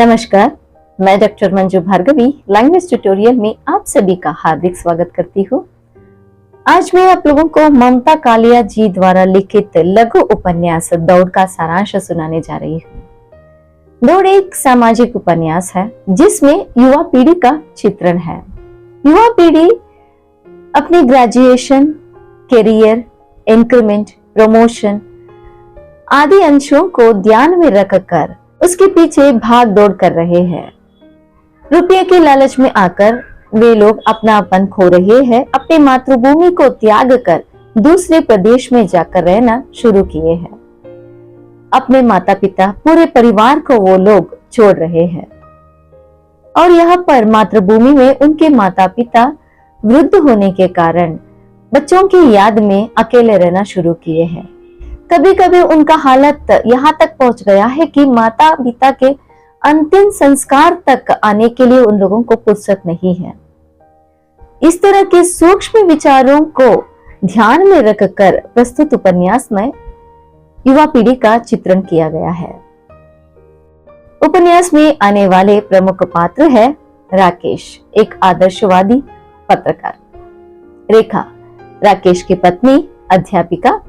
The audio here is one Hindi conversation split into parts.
नमस्कार, मैं doctor Manju Bhargavi language tutorial में आप सभी का हार्दिक स्वागत करती हूँ। आज मैं आप लोगों को ममता कालिया जी द्वारा लिखित लघु उपन्यास दौड़ का सारांश सुनाने जा रही हूँ। दौड़ एक सामाजिक उपन्यास है जिसमें युवा पीढ़ी का चित्रण है। युवा पीढ़ी अपनी ग्रेजुएशन, करियर, इंक्रीमेंट, प्रमोशन आदि अंशों को ध्यान में रखकर उसके पीछे भाग दौड़ कर रहे हैं। रुपये के लालच में आकर वे लोग अपनापन खो रहे हैं, अपनी मातृभूमि को त्याग कर दूसरे प्रदेश में जाकर रहना शुरू किए हैं। अपने माता पिता, पूरे परिवार को वो लोग छोड़ रहे हैं और यहाँ पर मातृभूमि में उनके माता पिता वृद्ध होने के कारण बच्चों की याद में अकेले रहना शुरू किए हैं। कभी कभी उनका हालत यहाँ तक पहुंच गया है कि माता पिता के अंतिम संस्कार तक आने के लिए उन लोगों को फुर्सत नहीं है। इस तरह के सूक्ष्म विचारों को ध्यान में रखकर प्रस्तुत उपन्यास में युवा पीढ़ी का चित्रण किया गया है। उपन्यास में आने वाले प्रमुख पात्र है राकेश, एक आदर्शवादी पत्रकार, रेखा, राकेश की पत्नी अध्यापिका,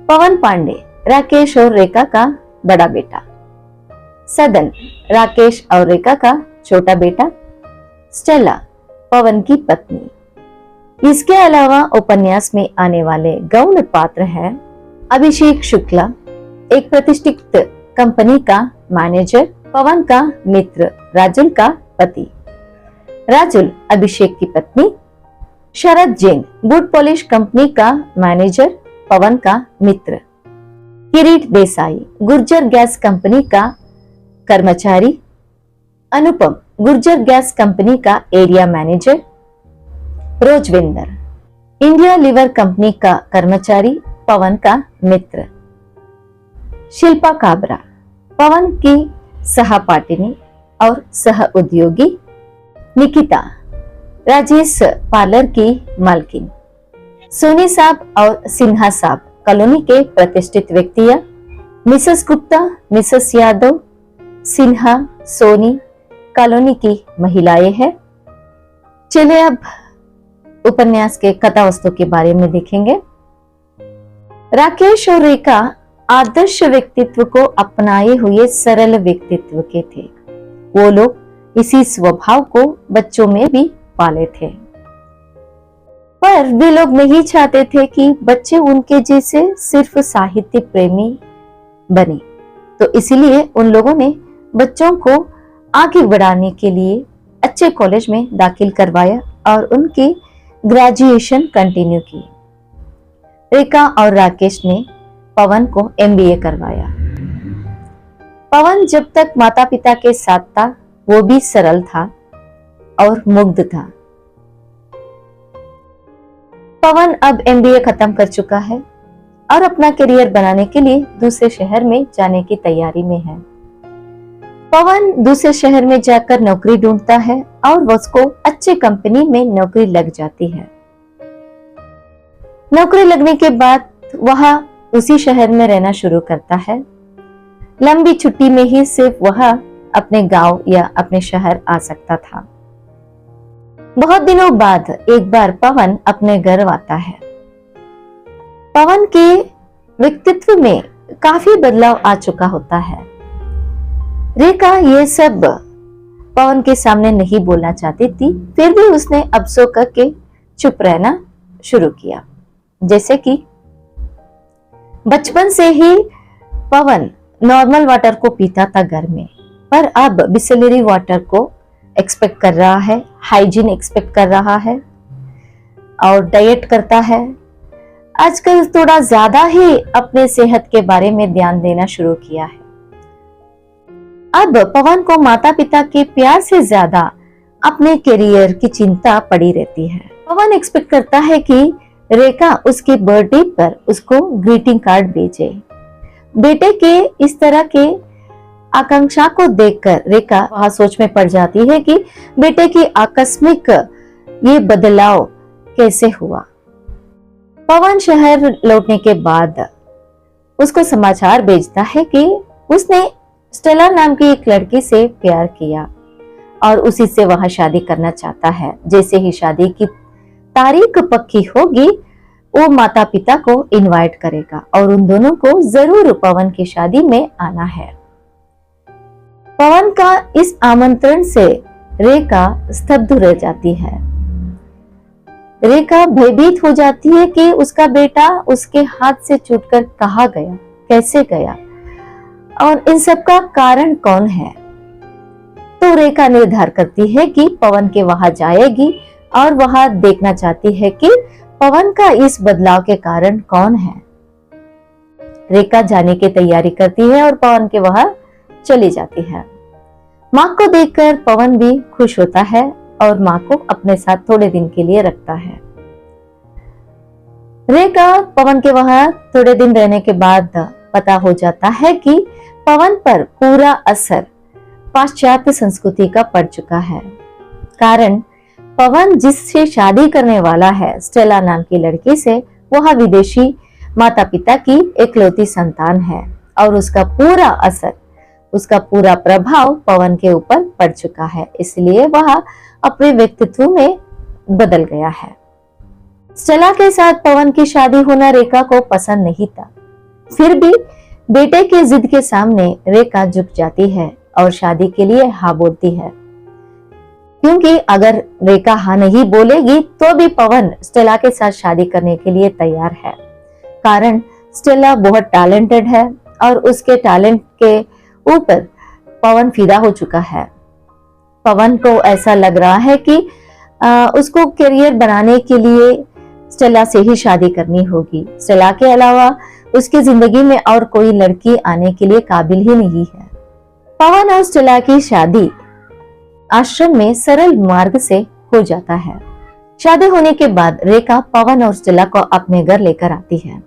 पवन पांडे, राकेश और रेखा का बड़ा बेटा, सदन, राकेश और रेखा का छोटा बेटा, स्टेला, पवन की पत्नी। इसके अलावा उपन्यास में आने वाले गौण पात्र हैं अभिषेक शुक्ला, एक प्रतिष्ठित कंपनी का मैनेजर, पवन का मित्र, राजुल का पति, राजुल अभिषेक की पत्नी, Sharad Jain, boot polish company का मैनेजर, पवन का मित्र, किरीट देसाई, गुर्जर गैस कंपनी का कर्मचारी, अनुपम, गुर्जर गैस कंपनी का area manager, Rojvinder, India Lever company का कर्मचारी, पवन का मित्र, शिल्पा काबरा, पवन की सहपाठिनी और सह उद्योगी, निकिता, राजेश पार्लर की मालकिन, सोनी साहब और सिन्हा साहब कॉलोनी के प्रतिष्ठित व्यक्तियां, Mrs Gupta, Mrs Yadav, Sinha, Soni colony की महिलाएं हैं। चलिए अब उपन्यास के कथा वस्तु के बारे में देखेंगे। राकेश और रेखा आदर्श व्यक्तित्व को अपनाए हुए सरल व्यक्तित्व के थे। वो लोग इसी स्वभाव को बच्चों में भी पाले थे, पर वे लोग नहीं चाहते थे कि बच्चे उनके जैसे सिर्फ साहित्य प्रेमी बने, तो इसलिए उन लोगों ने बच्चों को आगे बढ़ाने के लिए अच्छे कॉलेज में दाखिल करवाया और उनकी ग्रेजुएशन कंटिन्यू की। रेखा और राकेश ने पवन को एमबीए करवाया। पवन जब तक माता पिता के साथ था वो भी सरल था और मुग्ध था। पवन अब एमबीए खत्म कर चुका है और अपना करियर बनाने के लिए दूसरे शहर में जाने की तैयारी में है। पवन दूसरे शहर में जाकर नौकरी ढूंढता है और उसको अच्छी कंपनी में नौकरी लग जाती है। नौकरी लगने के बाद वह उसी शहर में रहना शुरू करता है। लंबी छुट्टी में ही सिर्फ वह अपने गांव या अपने शहर आ सकता था। बहुत दिनों बाद एक बार पवन अपने घर आता है। पवन के व्यक्तित्व में काफी बदलाव आ चुका होता है। रेखा ये सब पवन के सामने नहीं बोलना चाहती थी, फिर भी उसने अफसोस करके चुप रहना शुरू किया। जैसे कि बचपन से ही पवन नॉर्मल वाटर को पीता था घर में, पर अब बिसलेरी वाटर को एक्सपेक्ट कर रहा है, हाइजीन एक्सपेक्ट कर रहा है और डाइट करता है। आजकल थोड़ा ज्यादा ही अपने सेहत के बारे में ध्यान देना शुरू किया है। अब पवन को माता पिता के प्यार से ज्यादा अपने करियर की चिंता पड़ी रहती है। पवन एक्सपेक्ट करता है कि रेखा उसके बर्थडे पर उसको ग्रीटिंग कार्ड भेजे। बेटे के इस तरह के आकांक्षा को देखकर रेखा वहां सोच में पड़ जाती है कि बेटे की आकस्मिक ये बदलाव कैसे हुआ। पवन शहर लौटने के बाद उसको समाचार भेजता है कि उसने स्टेला नाम की एक लड़की से प्यार किया और उसी से वह शादी करना चाहता है। जैसे ही शादी की तारीख पक्की होगी, वो माता पिता को इनवाइट करेगा और उन दोनों को जरूर पवन की शादी में आना है। पवन का इस आमंत्रण से रेखा स्तब्ध रह जाती है। रेखा भयभीत हो जाती है कि उसका बेटा उसके हाथ से छूटकर कहाँ गया, कैसे गया और इन सब का कारण कौन है। तो रेखा निर्धार करती है कि पवन के वहां जाएगी और वह देखना चाहती है कि पवन का इस बदलाव के कारण कौन है। रेखा जाने की तैयारी करती है और पवन के वहां चली जाती है। माँ को देखकर पवन भी खुश होता है और माँ को अपने साथ थोड़े दिन के लिए रखता है। रेखा पवन के वहां थोड़े दिन रहने के बाद पता हो जाता है कि पवन पर पूरा असर पाश्चात्य संस्कृति का पड़ चुका है। कारण पवन जिससे शादी करने वाला है, स्टेला नाम की लड़की से, वह विदेशी माता पिता की इकलौती संतान है और उसका पूरा असर, उसका पूरा प्रभाव पवन के ऊपर पड़ चुका है। इसलिए वह अपने व्यक्तित्व में बदल गया है। स्टेला के साथ पवन की शादी होना रेखा को पसंद नहीं था। फिर भी बेटे के जिद के सामने रेखा झुक जाती है और शादी के लिए हाँ बोलती है, क्योंकि अगर रेखा हाँ नहीं बोलेगी तो भी पवन स्टेला के साथ शादी करने के लिए तैयार है। कारण स्टेला बहुत टैलेंटेड है और उसके टैलेंट के ऊपर पवन फिदा हो चुका है। पवन को ऐसा लग रहा है कि उसको करियर बनाने के लिए स्टेला से ही शादी करनी होगी। स्टेला के अलावा उसकी जिंदगी में और कोई लड़की आने के लिए काबिल ही नहीं है। पवन और स्टेला की शादी आश्रम में सरल मार्ग से हो जाता है। शादी होने के बाद रेखा पवन और स्टेला को अपने घर लेकर आती है।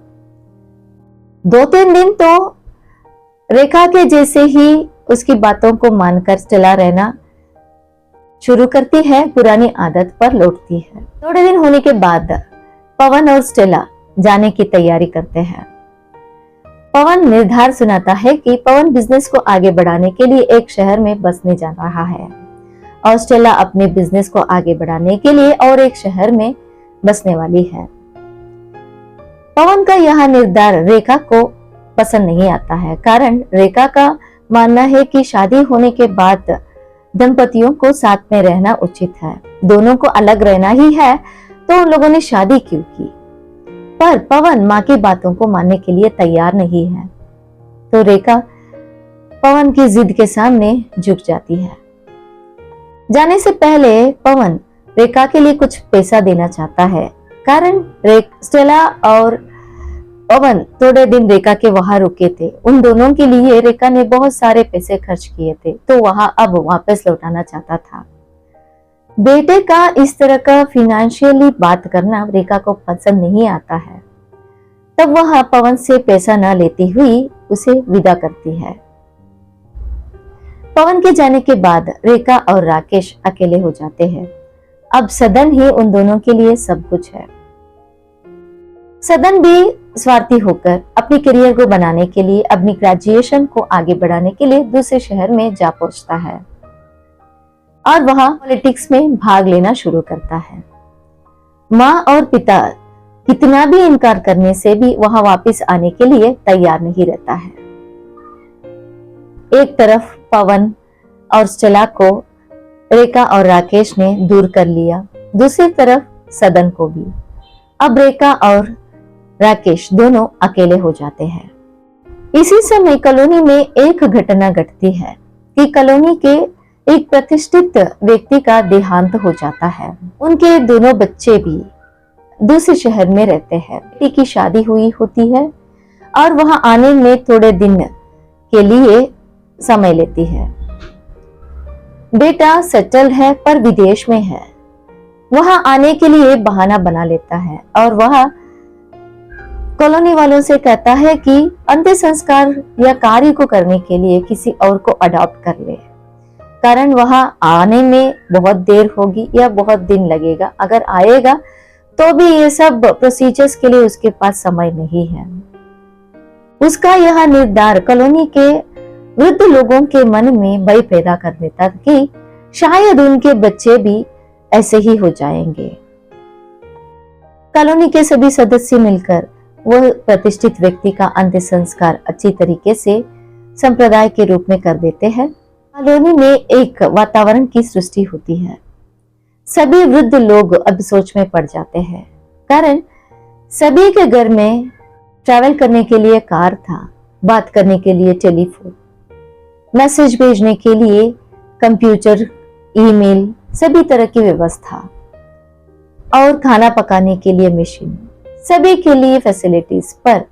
2-3 दिन तो रेखा के जैसे ही उसकी बातों को मानकर स्टेला रहना शुरू करती है, पुरानी आदत पर लौटती है। थोड़े दिन होने के बाद पवन और स्टेला जाने की तैयारी करते हैं। पवन निर्धार सुनाता है कि पवन बिजनेस को आगे बढ़ाने के लिए एक शहर में बसने जा रहा है और स्टेला अपने बिजनेस को आगे बढ़ाने के लिए और एक शहर में बसने वाली है। पवन का यह निर्धार रेखा को पसंद नहीं आता है। कारण रेखा का मानना है कि शादी होने के बाद दंपतियों को साथ में रहना उचित है। दोनों को अलग रहना ही है तो उन लोगों ने शादी क्यों की। पर पवन माँ की बातों को मानने के लिए तैयार नहीं है, तो रेखा पवन की जिद के सामने झुक जाती है। जाने से पहले पवन रेखा के लिए कुछ पैसा देना चाहता है। कारण स्टेला और पवन थोड़े दिन रेखा के वहां रुके थे। उन दोनों के लिए रेखा ने बहुत सारे पैसे खर्च किए थे, तो वह अब वापस लौटाना चाहता था। बेटे का इस तरह का फिनेंशियली बात करना रेखा को पसंद नहीं आता है। तब वह पवन से पैसा न लेती हुई उसे विदा करती है। पवन के जाने के बाद रेखा और राकेश अकेले हो जाते हैं। अब सदन ही उन दोनों के लिए सब कुछ है। सदन भी स्वार्थी होकर अपने करियर को बनाने के लिए, अपनी ग्रेजुएशन को आगे बढ़ाने के लिए दूसरे शहर में जा पहुंचता है और वहां पॉलिटिक्स में भाग लेना शुरू करता है। माँ और पिता कितना भी इनकार करने से भी वहां वापस आने के लिए तैयार नहीं रहता है। एक तरफ पवन और स्टेला को रेखा और राकेश ने दूर कर लिया, दूसरी तरफ सदन को भी। अब रेखा और राकेश दोनों अकेले हो जाते हैं। इसी समय कॉलोनी में एक घटना घटती है कि कॉलोनी के एक प्रतिष्ठित व्यक्ति का देहांत हो जाता है। उनके दोनों बच्चे भी दूसरे शहर में रहते हैं। बेटी की शादी हुई होती है और वहां आने में थोड़े दिन के लिए समय लेती है। बेटा सेटल है पर विदेश में है। वहां आने के लिए बहाना बना लेता है और वह कॉलोनी वालों से कहता है कि अंतिम संस्कार या कार्य को करने के लिए किसी और को अडॉप्ट कर ले। कारण वहां आने में बहुत देर होगी या बहुत दिन लगेगा। अगर आएगा तो भी ये सब प्रोसीजर्स के लिए उसके पास समय नहीं है। उसका यह निर्धार कॉलोनी के वृद्ध लोगों के मन में भय पैदा कर देता कि शायद उनके बच्चे भी ऐसे ही हो जाएंगे। कॉलोनी के सभी सदस्य मिलकर वह प्रतिष्ठित व्यक्ति का अंत्य संस्कार अच्छी तरीके से संप्रदाय के रूप में कर देते हैं। कॉलोनी में एक वातावरण की सृष्टि होती है। सभी वृद्ध लोग अब सोच में पड़ जाते हैं, कारण सभी के घर में ट्रैवल करने के लिए कार था, बात करने के लिए टेलीफोन, मैसेज भेजने के लिए कंप्यूटर, ईमेल, सभी तरह की व्यवस्था और खाना पकाने के लिए मशीन, सभी के लिए फैसिलिटीज, पर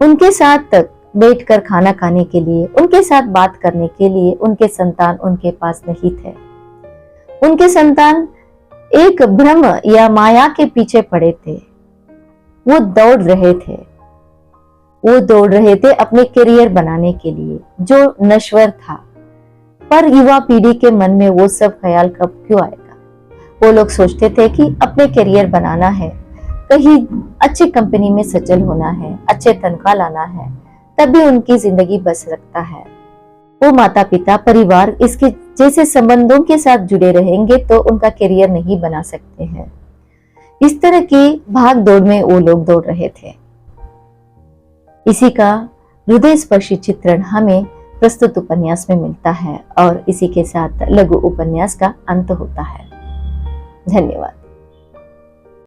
उनके साथ तक बैठकर खाना खाने के लिए, उनके साथ बात करने के लिए उनके संतान उनके पास नहीं थे। उनके संतान एक भ्रम या माया के पीछे पड़े थे। वो दौड़ रहे थे अपने करियर बनाने के लिए जो नश्वर था, पर युवा पीढ़ी के मन में वो सब ख्याल कब क्यों आएगा। वो लोग सोचते थे कि अपने करियर बनाना है, कहीं अच्छी कंपनी में सेटल होना है, अच्छे तनख्वाह लाना है, तभी उनकी जिंदगी बच सकता है। वो माता पिता, परिवार इसके जैसे संबंधों के साथ जुड़े रहेंगे तो उनका करियर नहीं बना सकते हैं। इस तरह की भाग दौड़ में वो लोग दौड़ रहे थे। इसी का हृदय स्पर्शी चित्रण हमें प्रस्तुत उपन्यास में मिलता है और इसी के साथ लघु उपन्यास का अंत होता है। धन्यवाद।